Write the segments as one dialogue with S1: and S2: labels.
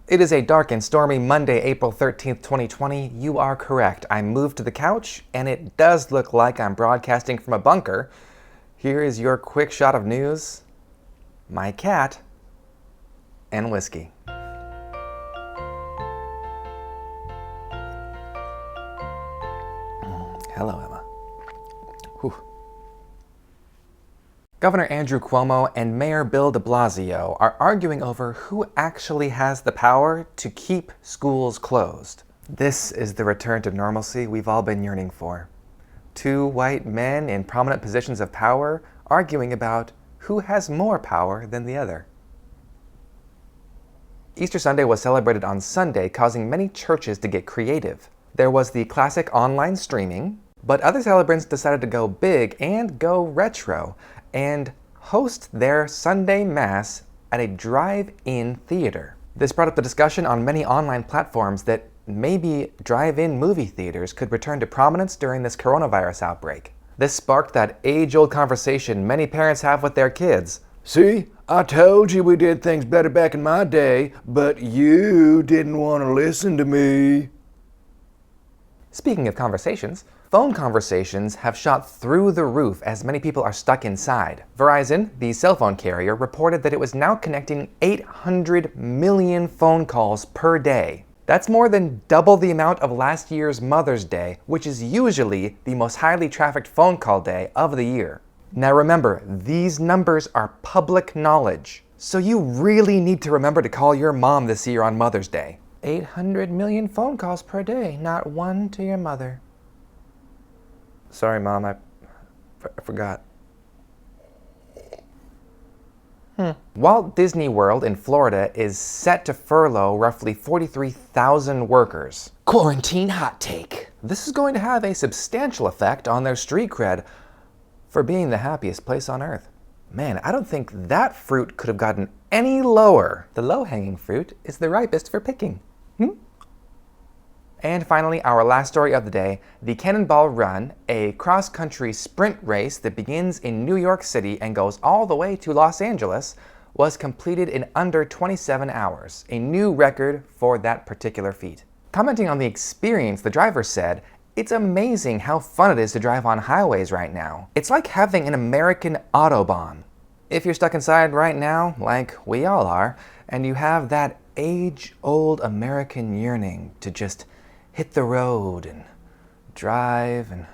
S1: It is a dark and stormy Monday, April 13th, 2020. You are correct. I moved to the couch, and it does look like I'm broadcasting from a bunker. Here is your quick shot of news. My cat and whiskey. Hello, Emma. Whew. Governor Andrew Cuomo and Mayor Bill de Blasio are arguing over who actually has the power to keep schools closed. This is the return to normalcy we've all been yearning for. Two white men in prominent positions of power arguing about who has more power than the other. Easter Sunday was celebrated on Sunday, causing many churches to get creative. There was the classic online streaming, but other celebrants decided to go big and go retro and host their Sunday Mass at a drive-in theater. This brought up the discussion on many online platforms that maybe drive-in movie theaters could return to prominence during this coronavirus outbreak. This sparked that age-old conversation many parents have with their kids.
S2: See, I told you we did things better back in my day, but you didn't want to listen to me.
S1: Speaking of conversations, phone conversations have shot through the roof as many people are stuck inside. Verizon, the cell phone carrier, reported that it was now connecting 800 million phone calls per day. That's more than double the amount of last year's Mother's Day, which is usually the most highly trafficked phone call day of the year. Now remember, these numbers are public knowledge, so you really need to remember to call your mom this year on Mother's Day. 800 million phone calls per day, not one to your mother. Sorry, Mom, I forgot. Walt Disney World in Florida is set to furlough roughly 43,000 workers. Quarantine hot take. This is going to have a substantial effect on their street cred for being the happiest place on earth. Man, I don't think that fruit could have gotten any lower. The low-hanging fruit is the ripest for picking. And finally, our last story of the day, the Cannonball Run, a cross-country sprint race that begins in New York City and goes all the way to Los Angeles, was completed in under 27 hours, a new record for that particular feat. Commenting on the experience, the driver said, "It's amazing how fun it is to drive on highways right now. It's like having an American Autobahn." If you're stuck inside right now, like we all are, and you have that age-old American yearning to just hit the road and drive and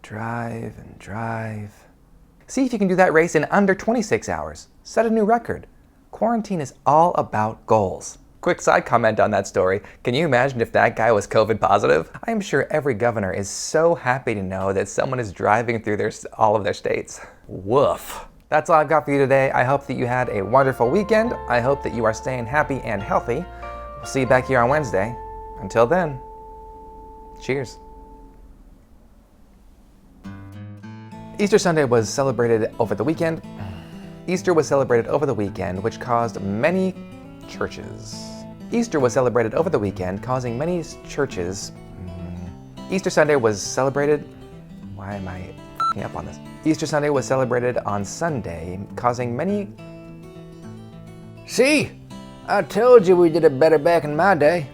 S1: drive and drive. See if you can do that race in under 26 hours. Set a new record. Quarantine is all about goals. Quick side comment on that story. Can you imagine if that guy was COVID positive? I am sure every governor is so happy to know that someone is driving through all of their states. Woof. That's all I've got for you today. I hope that you had a wonderful weekend. I hope that you are staying happy and healthy. We'll see you back here on Wednesday. Until then, cheers. Easter Sunday was celebrated over the weekend. Easter was celebrated over the weekend, which caused many churches. Easter was celebrated over the weekend, causing many churches. Easter Sunday was celebrated. Why am I f***ing up on this? Easter Sunday was celebrated on Sunday, causing many.
S2: See, I told you we did it better back in my day.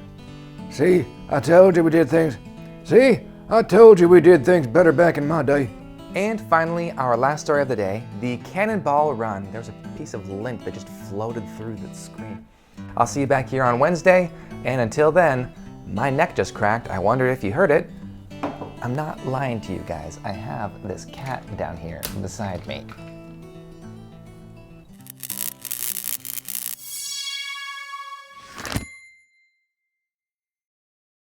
S2: See, I told you we did things. See, I told you we did things better back in my day.
S1: And finally, our last story of the day, the Cannonball Run. There's a piece of lint that just floated through the screen. I'll see you back here on Wednesday, and until then, my neck just cracked. I wondered if you heard it. I'm not lying to you guys. I have this cat down here beside me.